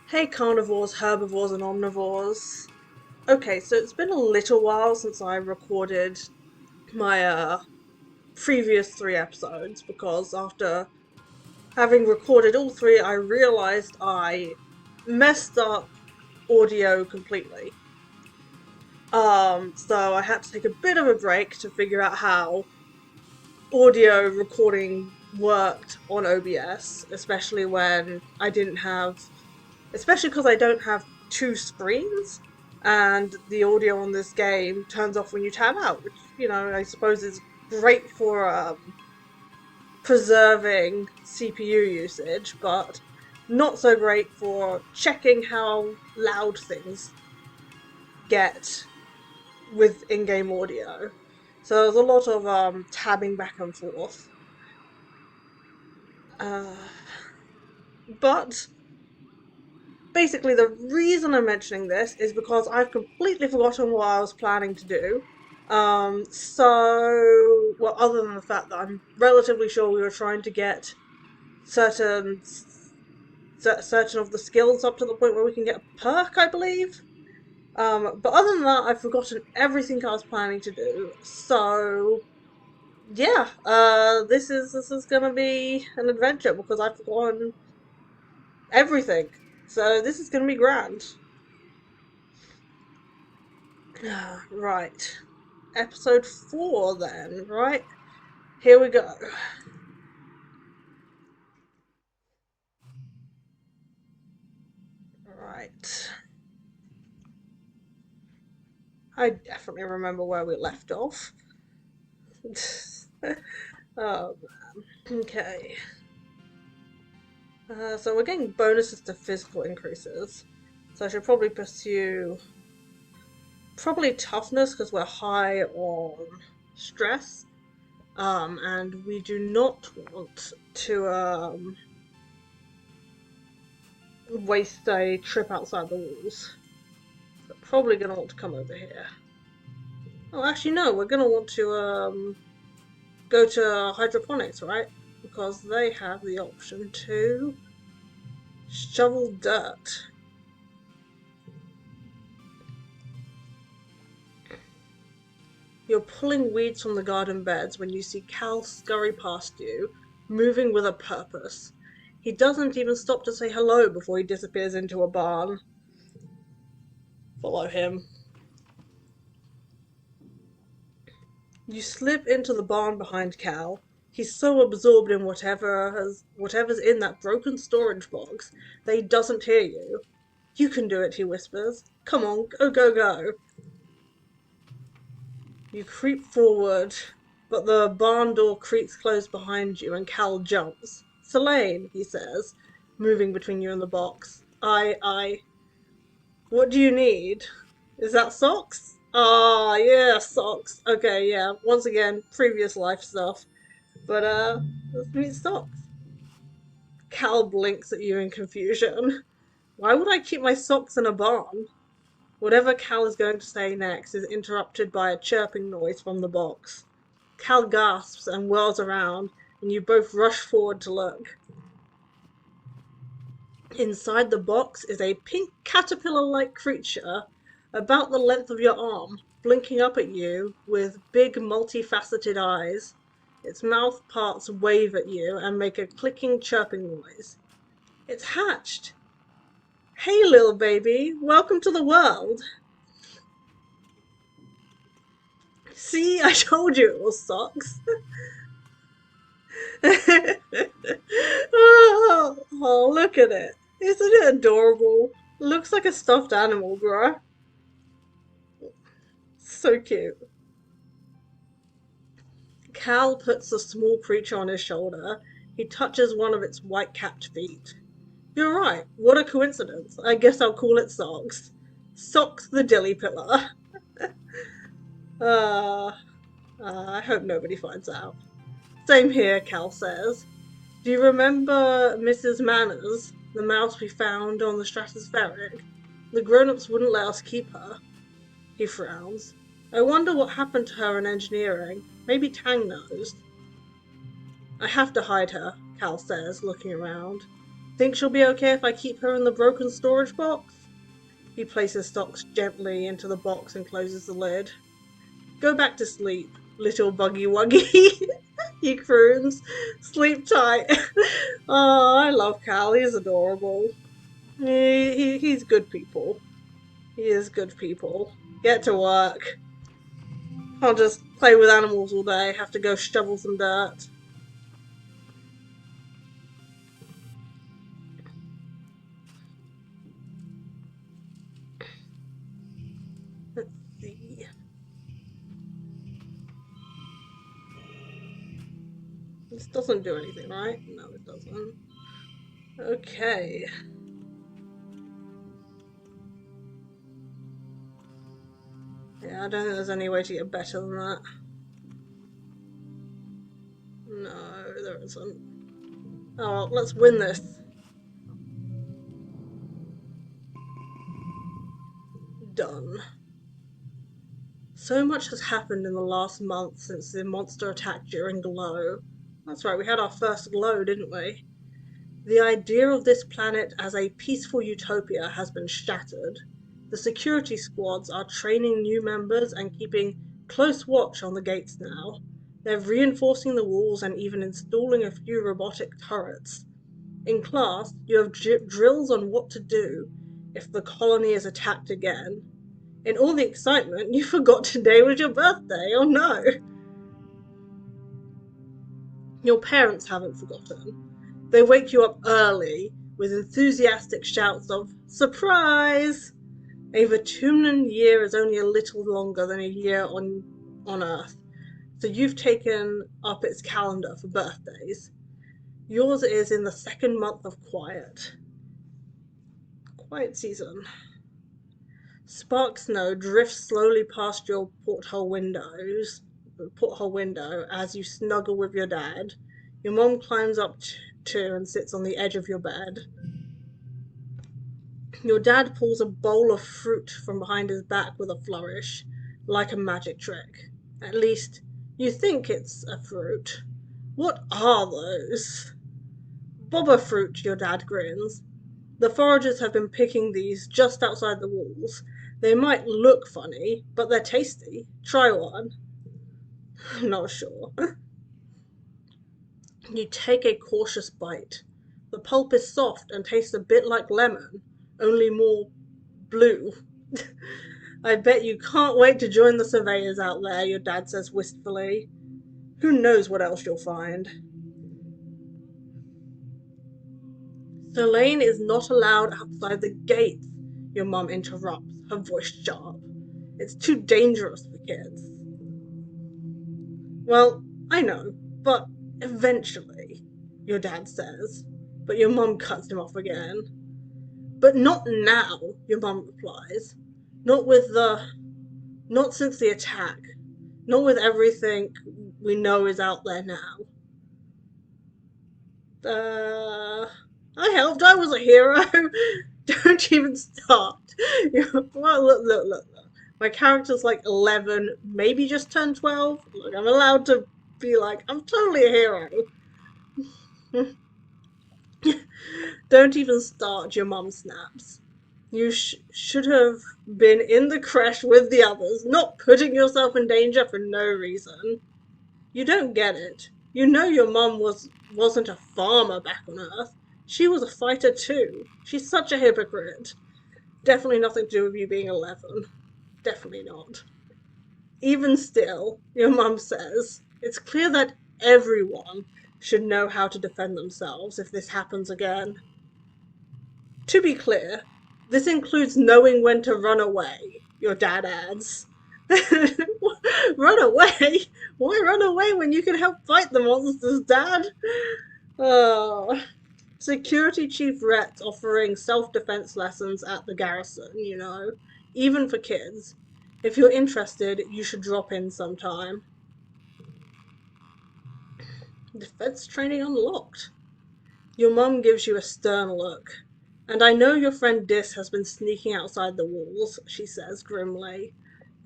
Hey carnivores, herbivores, and omnivores. Okay, so it's been a little while since I recorded my previous three episodes because after having recorded all three, I realized I messed up audio completely. So I had to take a bit of a break to figure out how audio recording worked on OBS, especially when I didn't have especially because I don't have two screens, and the audio on this game turns off when you tab out, which I suppose is great for preserving CPU usage, but not so great for checking how loud things get with in-game audio. So there's a lot of tabbing back and forth. Uh, but basically, the reason I'm mentioning this is because I've completely forgotten what I was planning to do. Well, other than the fact that I'm relatively sure we were trying to get certain certain of the skills up to the point where we can get a perk, I believe. But other than that, I've forgotten everything I was planning to do. So yeah, this is gonna be an adventure because I've forgotten everything. So this is gonna be grand. Right. Episode 4 then, right? Here we go. Right. I definitely remember where we left off. Oh man. Okay. So we're getting bonuses to physical increases. So I should probably pursue toughness because we're high on stress. And we do not want to waste a trip outside the walls. So probably gonna want to come over here. Oh, actually, no, we're gonna want to go to hydroponics, right? Because they have the option to shovel dirt. You're pulling weeds from the garden beds when you see Cal scurry past you, moving with a purpose. He doesn't even stop to say hello before he disappears into a barn. Follow him. You slip into the barn behind Cal. He's so absorbed in whatever's in that broken storage box that he doesn't hear you. You can do it, he whispers. Come on, go, go, go. You creep forward, but the barn door creaks closed behind you and Cal jumps. Selene, he says, moving between you and the box. What do you need? Is that socks? Ah, yeah, socks. Okay, yeah. Once again, previous life stuff. But, let's meet socks. Cal blinks at you in confusion. Why would I keep my socks in a barn? Whatever Cal is going to say next is interrupted by a chirping noise from the box. Cal gasps and whirls around, and you both rush forward to look. Inside the box is a pink caterpillar-like creature about the length of your arm, blinking up at you with big multifaceted eyes. Its mouth parts wave at you and make a clicking chirping noise. It's hatched. Hey little baby, welcome to the world. See, I told you it was socks. Oh, look at it. Isn't it adorable? Looks like a stuffed animal, bruh. So cute. Cal puts the small creature on his shoulder. He touches one of its white-capped feet. You're right. What a coincidence. I guess I'll call it Socks. Socks the Dilly Pillar. Uh, I hope nobody finds out. Same here, Cal says. Do you remember Mrs. Manners, the mouse we found on the stratospheric? The grown-ups wouldn't let us keep her. He frowns. I wonder what happened to her in engineering. Maybe Tang knows. I have to hide her, Cal says, looking around. Think she'll be okay if I keep her in the broken storage box? He places Socks gently into the box and closes the lid. Go back to sleep, little buggy wuggy. He croons. Sleep tight. Oh, I love Cal. He's adorable. He's good people. He is good people. Get to work. I'll just play with animals all day. Have to go shovel some dirt. Let's see. This doesn't do anything, right? No, it doesn't. Okay. Yeah, I don't think there's any way to get better than that. No, there isn't. Oh, well, let's win this. Done. So much has happened in the last month since the monster attack during Glow. That's right, we had our first Glow, didn't we? The idea of this planet as a peaceful utopia has been shattered. The security squads are training new members and keeping close watch on the gates now. They're reinforcing the walls and even installing a few robotic turrets. In class, you have drills on what to do if the colony is attacked again. In all the excitement, you forgot today was your birthday. Oh no! Your parents haven't forgotten. They wake you up early with enthusiastic shouts of "Surprise!" A Vertumnan year is only a little longer than a year on Earth, so you've taken up its calendar for birthdays. Yours is in the second month of quiet. Quiet season. Spark snow drifts slowly past your porthole window as you snuggle with your dad. Your mom climbs up too and sits on the edge of your bed. Your dad pulls a bowl of fruit from behind his back with a flourish, like a magic trick. At least, you think it's a fruit. What are those? Boba fruit, your dad grins. The foragers have been picking these just outside the walls. They might look funny, but they're tasty. Try one. I'm not sure. You take a cautious bite. The pulp is soft and tastes a bit like lemon, only more blue. I bet you can't wait to join the surveyors out there, your dad says wistfully. Who knows what else you'll find? Selene is not allowed outside the gates, your mum interrupts, her voice sharp. It's too dangerous for kids. Well, I know, but eventually, your dad says. But your mum cuts him off again. But not now, your mum replies. Not with the. Not since the attack. Not with everything we know is out there now. I helped. I was a hero. Don't even start. Well, look. My character's like 11, maybe just turned 12. Look, I'm allowed to be like, I'm totally a hero. Don't even start, your mum snaps. You should have been in the creche with the others, not putting yourself in danger for no reason. You don't get it. You know your mum wasn't a farmer back on Earth. She was a fighter too. She's such a hypocrite. Definitely nothing to do with you being 11. Definitely not. Even still, your mum says, it's clear that everyone should know how to defend themselves if this happens again. To be clear, this includes knowing when to run away, your dad adds. Run away? Why run away when you can help fight the monsters, Dad? Oh. Security Chief Rhett's offering self-defense lessons at the garrison, you know, even for kids. If you're interested, you should drop in sometime. Defense training unlocked. Your mum gives you a stern look. And I know your friend Dis has been sneaking outside the walls, she says grimly.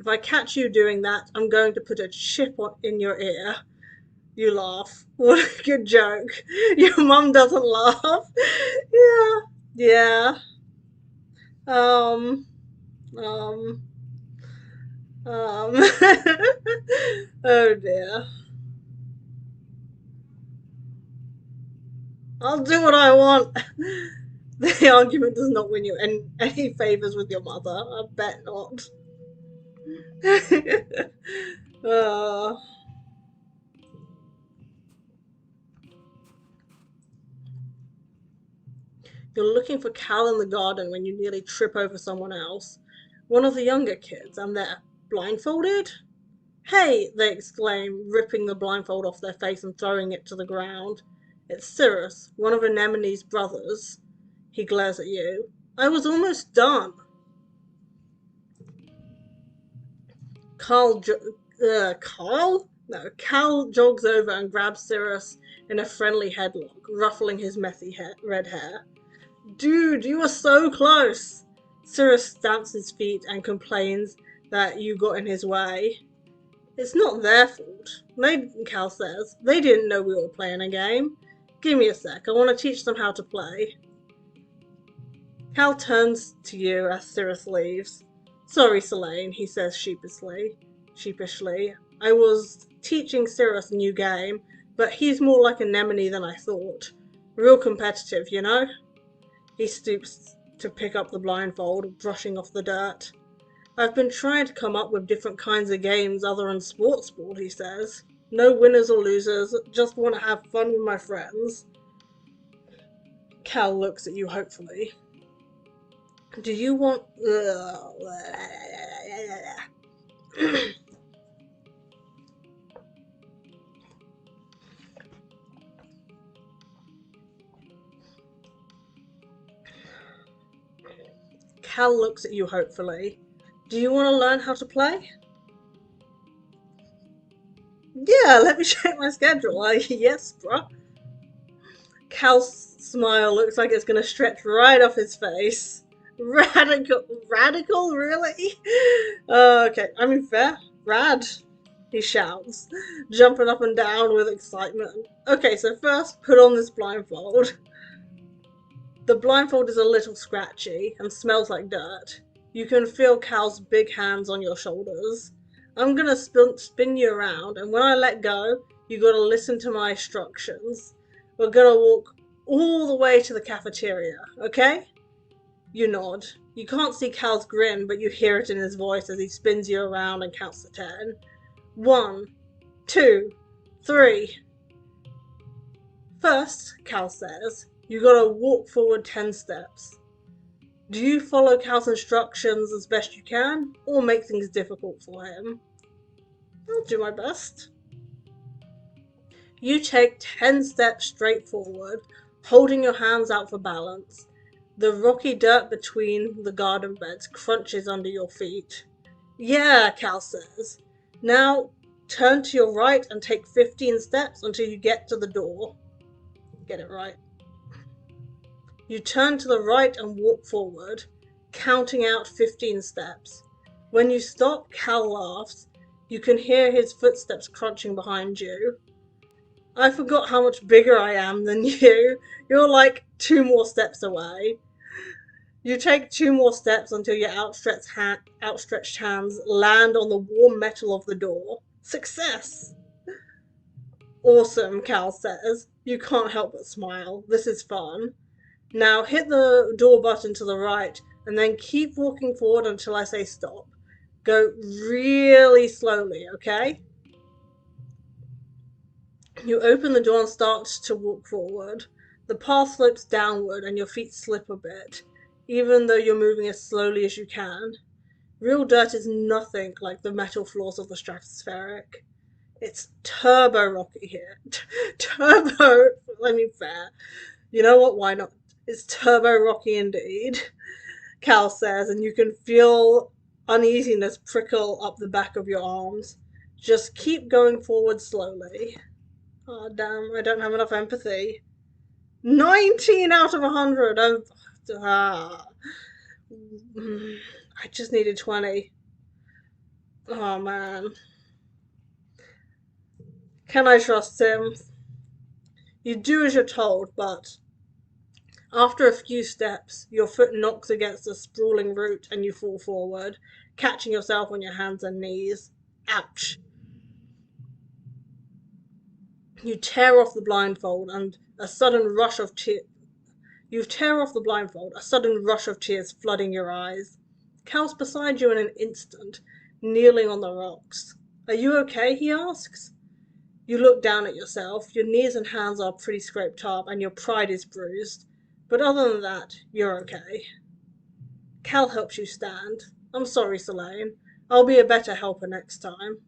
If I catch you doing that, I'm going to put a chip in your ear. You laugh. What a good joke. Your mum doesn't laugh. Yeah. Yeah. Um. Um. Um. Oh dear. I'll do what I want. The argument does not win you any favors with your mother. I bet not. uh, you're looking for Cal in the garden when you nearly trip over someone else. One of the younger kids, and they're blindfolded? Hey! They exclaim, ripping the blindfold off their face and throwing it to the ground. It's Cyrus, one of Anemone's brothers. He glares at you. I was almost done. Carl? No, Cal jogs over and grabs Cyrus in a friendly headlock, ruffling his messy red hair. Dude, you were so close! Cyrus stamps his feet and complains that you got in his way. It's not their fault. Cal says. They didn't know we were playing a game. Give me a sec, I want to teach them how to play. Cal turns to you as Cyrus leaves. Sorry, Selene, he says sheepishly. I was teaching Cyrus a new game, but he's more like an anemone than I thought. Real competitive, you know? He stoops to pick up the blindfold, brushing off the dirt. I've been trying to come up with different kinds of games other than sports ball, he says. No winners or losers, just want to have fun with my friends. Cal looks at you hopefully. Do you want... Cal looks at you hopefully. Do you want to learn how to play? Yeah, let me check my schedule. Yes, bruh. Cal's smile looks like it's going to stretch right off his face. Radical, really? Okay, I mean, fair. Rad, he shouts, jumping up and down with excitement. Okay, so first, put on this blindfold. The blindfold is a little scratchy and smells like dirt. You can feel Cal's big hands on your shoulders. I'm gonna spin you around, and when I let go, you gotta listen to my instructions. We're gonna walk all the way to the cafeteria, okay? You nod. You can't see Cal's grin, but you hear it in his voice as he spins you around and counts to 10. 1, 2, 3. First, Cal says, you gotta walk forward 10 steps. Do you follow Cal's instructions as best you can, or make things difficult for him? I'll do my best. You take 10 steps straight forward, holding your hands out for balance. The rocky dirt between the garden beds crunches under your feet. Yeah, Cal says. Now turn to your right and take 15 steps until you get to the door. Get it right. You turn to the right and walk forward, counting out 15 steps. When you stop, Cal laughs. You can hear his footsteps crunching behind you. I forgot how much bigger I am than you. You're like 2 more steps away. You take 2 more steps until your outstretched hands land on the warm metal of the door. Success! Awesome, Cal says. You can't help but smile. This is fun. Now hit the door button to the right and then keep walking forward until I say stop. Go really slowly, okay? You open the door and start to walk forward. The path slopes downward and your feet slip a bit, even though you're moving as slowly as you can. Real dirt is nothing like the metal floors of the stratospheric. It's turbo rocky here. Turbo, I mean fair. You know what, why not? It's turbo rocky indeed, Cal says, and you can feel uneasiness prickle up the back of your arms. Just keep going forward slowly. Oh, damn, I don't have enough empathy. 19 out of 100. I just needed 20. Oh, man. Can I trust him? You do as you're told, but After a few steps, your foot knocks against a sprawling root and you fall forward, catching yourself on your hands and knees. Ouch. You tear off the blindfold and a sudden rush of tears. You tear off the blindfold, a sudden rush of tears flooding your eyes. Cal's beside you in an instant, kneeling on the rocks. Are you okay? He asks. You look down at yourself. Your knees and hands are pretty scraped up, and your pride is bruised. But other than that, you're okay. Cal helps you stand. I'm sorry, Selene. I'll be a better helper next time.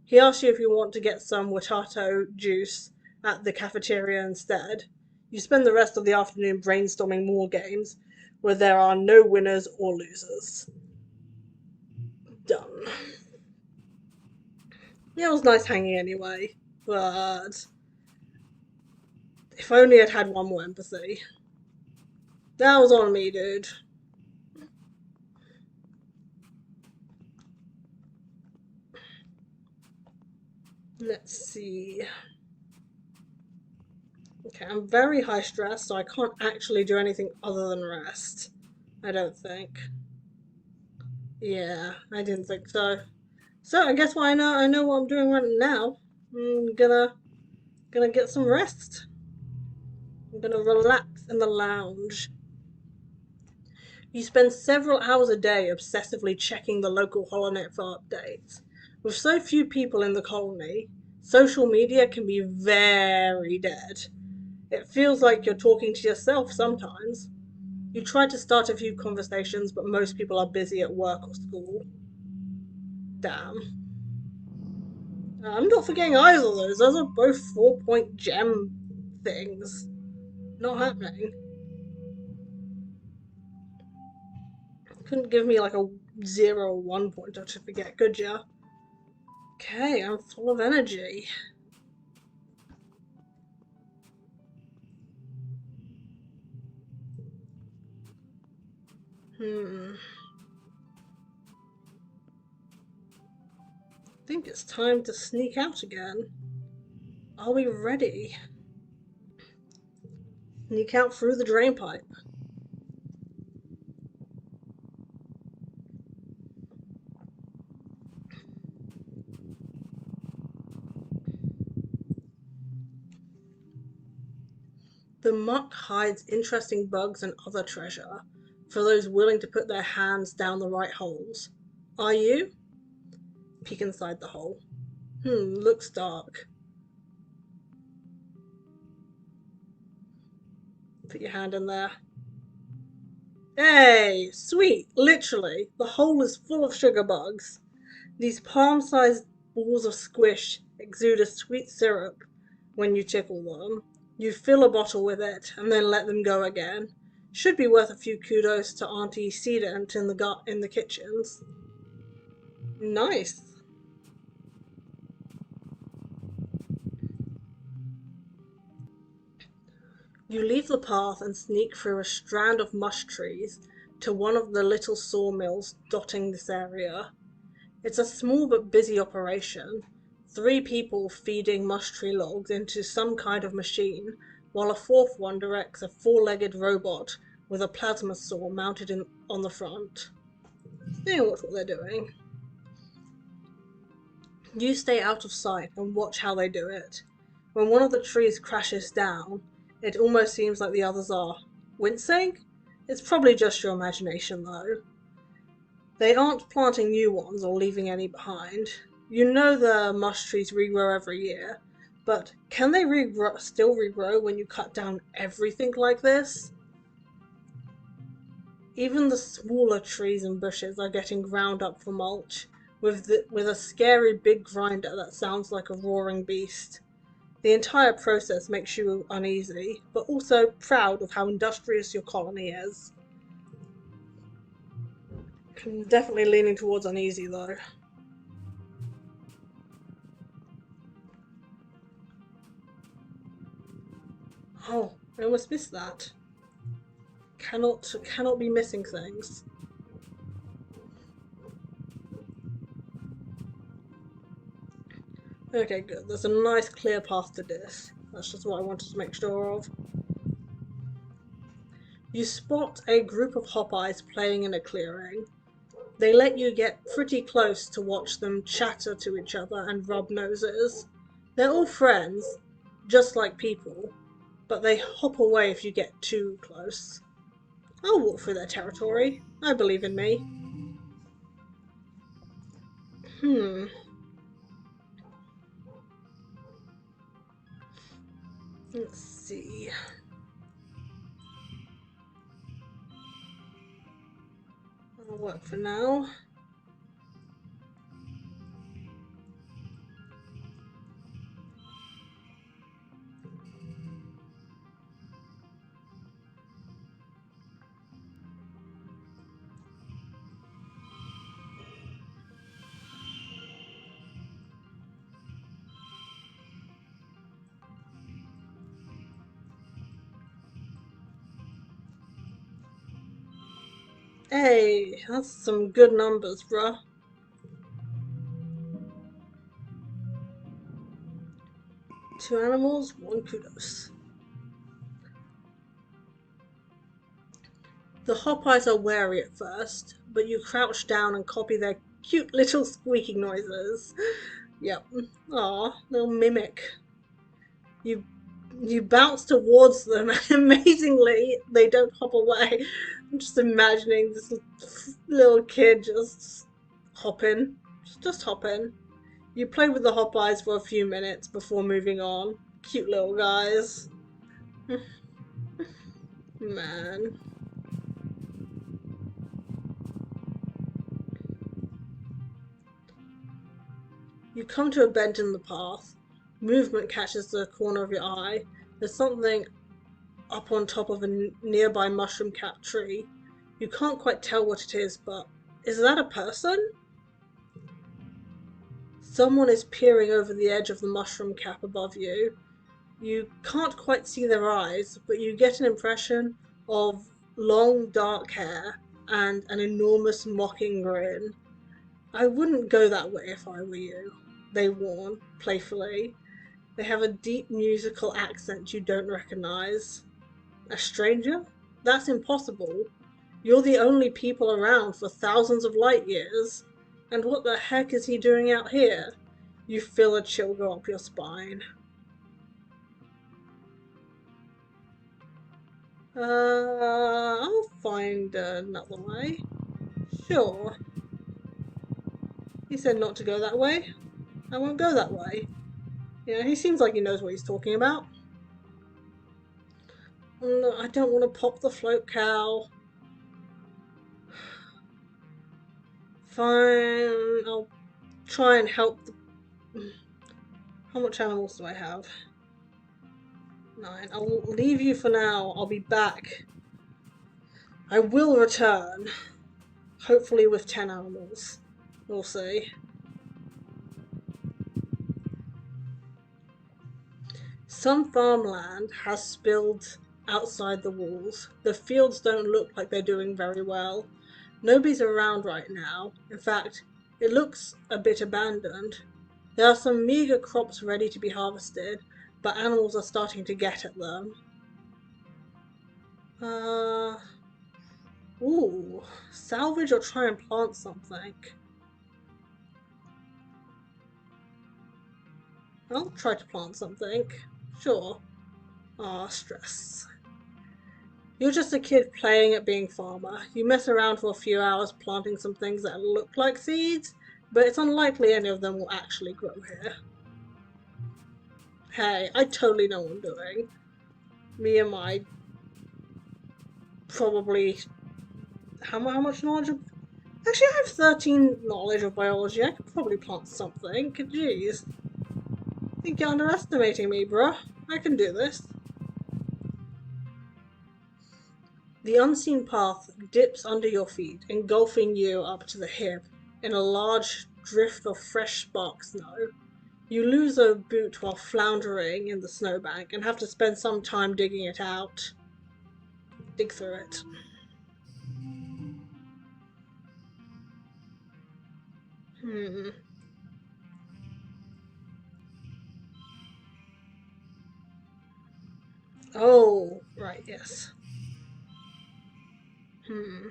He asks you if you want to get some Watato juice at the cafeteria instead. You spend the rest of the afternoon brainstorming more games where there are no winners or losers. Done. It was nice hanging anyway, but if only I'd had one more empathy. That was on me, dude. Let's see. Okay, I'm very high stress, so I can't actually do anything other than rest. I don't think. Yeah, I didn't think so. So I guess I know what I'm doing right now. I'm gonna get some rest. I'm gonna relax in the lounge. You spend several hours a day obsessively checking the local holonet for updates. With so few people in the colony, social media can be very dead. It feels like you're talking to yourself sometimes. You try to start a few conversations, but most people are busy at work or school. Damn. I'm not forgetting either of those. Those are both 4-point gem things. Not happening. Couldn't give me like a 0 or 1 point to forget, could ya? Okay, I'm full of energy. I think it's time to sneak out again. Are we ready? Sneak out through the drain pipe. The muck hides interesting bugs and other treasure for those willing to put their hands down the right holes. Are you? Peek inside the hole. Looks dark. Put your hand in there. Hey, sweet, literally. The hole is full of sugar bugs. These palm-sized balls of squish exude a sweet syrup when you tickle them. You fill a bottle with it and then let them go again. Should be worth a few kudos to Auntie Sedent in the kitchens. Nice. You leave the path and sneak through a strand of mush trees to one of the little sawmills dotting this area. It's a small but busy operation. 3 people feeding mush tree logs into some kind of machine, while a fourth one directs a 4-legged robot with a plasma saw mounted on the front. They know what they're doing. You stay out of sight and watch how they do it. When one of the trees crashes down, it almost seems like the others are wincing. It's probably just your imagination, though. They aren't planting new ones or leaving any behind. You know the mush trees regrow every year, but can they still regrow when you cut down everything like this? Even the smaller trees and bushes are getting ground up for mulch, with a scary big grinder that sounds like a roaring beast. The entire process makes you uneasy, but also proud of how industrious your colony is. I'm definitely leaning towards uneasy though. Oh, I almost missed that. Cannot be missing things. Okay, good. There's a nice clear path to this. That's just what I wanted to make sure of. You spot a group of Hop-Eyes playing in a clearing. They let you get pretty close to watch them chatter to each other and rub noses. They're all friends, just like people, but they hop away if you get too close. I'll walk through their territory. I believe in me. Hmm, let's see. That'll work for now. Hey, that's some good numbers, bruh. 2 animals, 1 kudos. The Hop-Eyes are wary at first, but you crouch down and copy their cute little squeaking noises. Yep. Aw, they'll mimic. You you bounce towards them and amazingly they don't hop away. I'm just imagining this little kid just hopping. Just hopping. You play with the Hop-Eyes for a few minutes before moving on. Cute little guys. Man. You come to a bend in the path. Movement catches the corner of your eye. There's something up on top of a nearby mushroom cap tree. You can't quite tell what it is, but is that a person? Someone is peering over the edge of the mushroom cap above you. You can't quite see their eyes, but you get an impression of long dark hair and an enormous mocking grin. I wouldn't go that way if I were you, they warn, playfully. They have a deep musical accent you don't recognize. A stranger? That's impossible. You're the only people around for thousands of light years. And what the heck is he doing out here? You feel a chill go up your spine. I'll find another way. Sure. He said not to go that way. I won't go that way. Yeah, he seems like he knows what he's talking about. No, I don't want to pop the float cow. Fine, I'll try and help the... How much animals do I have? 9. I'll leave you for now. I'll be back. I will return. Hopefully with 10 animals. We'll see. Some farmland has spilled outside the walls. The fields don't look like they're doing very well. Nobody's around right now. In fact, it looks a bit abandoned. There are some meager crops ready to be harvested, but animals are starting to get at them. Ooh, salvage or try and plant something. I'll try to plant something. Sure. Ah, stress. You're just a kid playing at being farmer. You mess around for a few hours planting some things that look like seeds, but it's unlikely any of them will actually grow here. Hey, I totally know what I'm doing. Me and my probably how much knowledge of... Actually, I have 13 knowledge of biology. I could probably plant something. Jeez. I think you're underestimating me, bruh. I can do this. The unseen path dips under your feet, engulfing you up to the hip in a large drift of fresh spark snow. You lose a boot while floundering in the snowbank and have to spend some time digging it out. Dig through it. Hmm. Oh, right, yes. Hmm.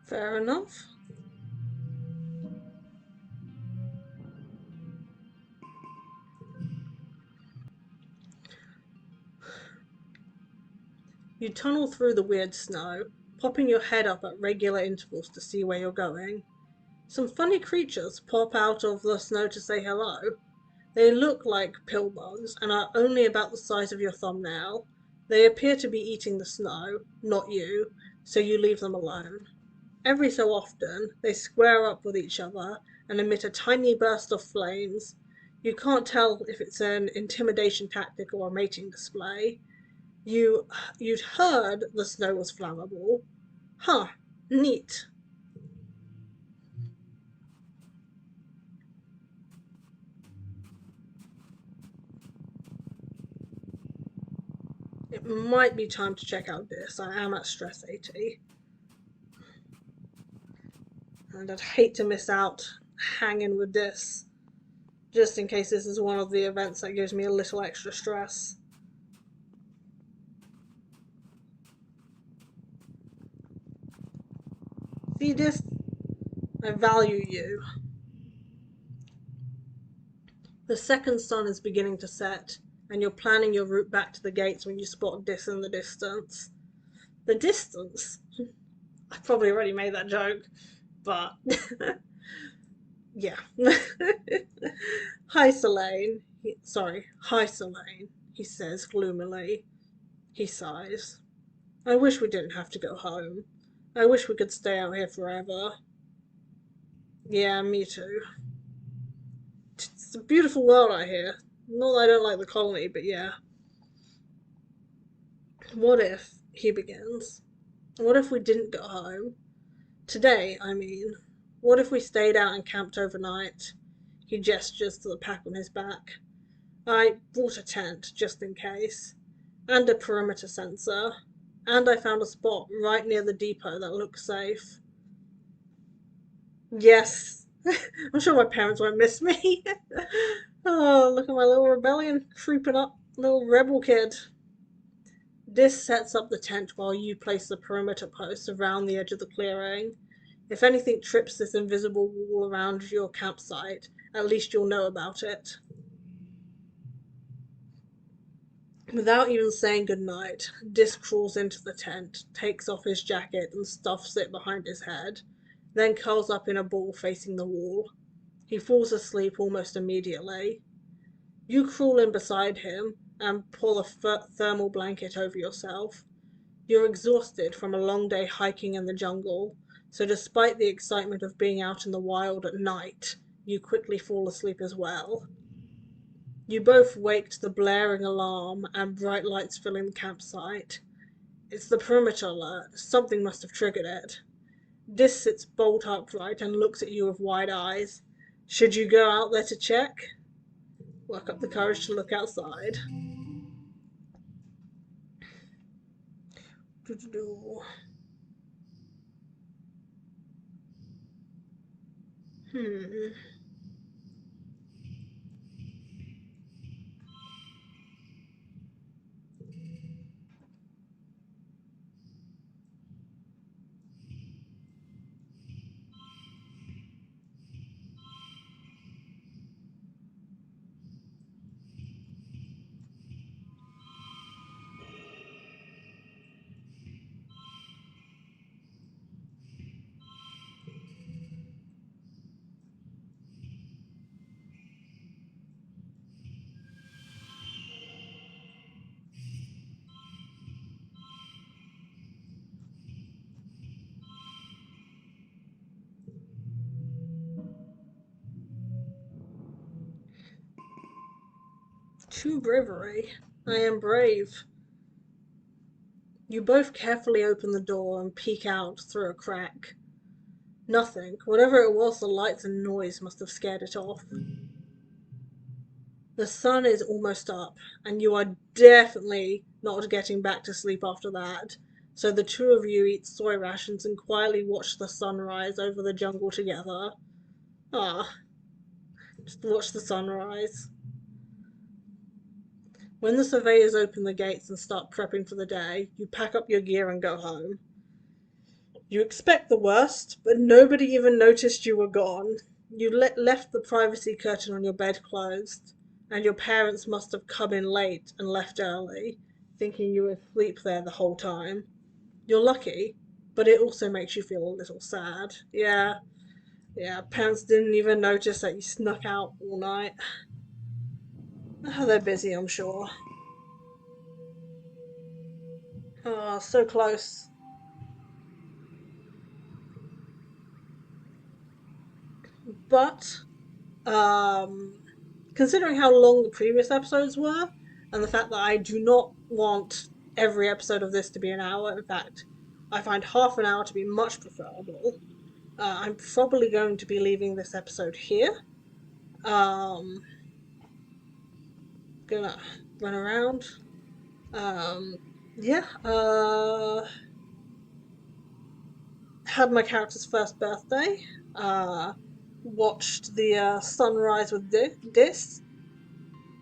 Fair enough. You tunnel through the weird snow, popping your head up at regular intervals to see where you're going. Some funny creatures pop out of the snow to say hello. They look like pill bugs and are only about the size of your thumbnail. They appear to be eating the snow, not you, so you leave them alone. Every so often, they square up with each other and emit a tiny burst of flames. You can't tell if it's an intimidation tactic or a mating display. You'd heard the snow was flammable. Huh, neat. It might be time to check out this. I am at stress 80. And I'd hate to miss out hanging with this, just in case this is one of the events that gives me a little extra stress. See this? I value you. The second sun is beginning to set, and you're planning your route back to the gates when you spot Dis in the distance. The distance? I probably already made that joke, but yeah. Hi, Selene. Hi, Selene, he says gloomily. He sighs. I wish we didn't have to go home. I wish we could stay out here forever. Yeah, me too. It's a beautiful world out here. Not that I don't like the colony, but yeah. What if, he begins, what if we didn't go home? Today, I mean. What if we stayed out and camped overnight? He gestures to the pack on his back. I brought a tent, just in case, and a perimeter sensor, and I found a spot right near the depot that looks safe. Yes, I'm sure my parents won't miss me. Oh, look at my little rebellion creeping up, little rebel kid. This sets up the tent while you place the perimeter posts around the edge of the clearing. If anything trips this invisible wall around your campsite, at least you'll know about it. Without even saying goodnight, Dis crawls into the tent, takes off his jacket and stuffs it behind his head, then curls up in a ball facing the wall. He falls asleep almost immediately. You crawl in beside him and pull a thermal blanket over yourself. You're exhausted from a long day hiking in the jungle, so despite the excitement of being out in the wild at night, you quickly fall asleep as well. You both wake to the blaring alarm and bright lights filling the campsite. It's the perimeter alert. Something must have triggered it. Dis sits bolt upright and looks at you with wide eyes. Should you go out there to check? Work up the courage to look outside. Hmm. True bravery. I am brave. You both carefully open the door and peek out through a crack. Nothing. Whatever it was, the lights and noise must have scared it off. The sun is almost up, and you are definitely not getting back to sleep after that. So the two of you eat soy rations and quietly watch the sunrise over the jungle together. Ah, just watch the sunrise. When the surveyors open the gates and start prepping for the day, you pack up your gear and go home. You expect the worst, but nobody even noticed you were gone. You left the privacy curtain on your bed closed, and your parents must have come in late and left early, thinking you were asleep there the whole time. You're lucky, but it also makes you feel a little sad. Yeah, yeah, parents didn't even notice that you snuck out all night. Oh, they're busy, I'm sure. Oh, so close. But Um, considering how long the previous episodes were, and the fact that I do not want every episode of this to be an hour, in fact, I find half an hour to be much preferable. I'm probably going to be leaving this episode here. Um, gonna run around. Um, yeah. Had my character's first birthday. Watched the sunrise with Dis.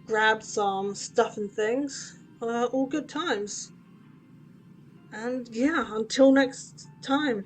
Grabbed some stuff and things. All good times. And yeah, until next time.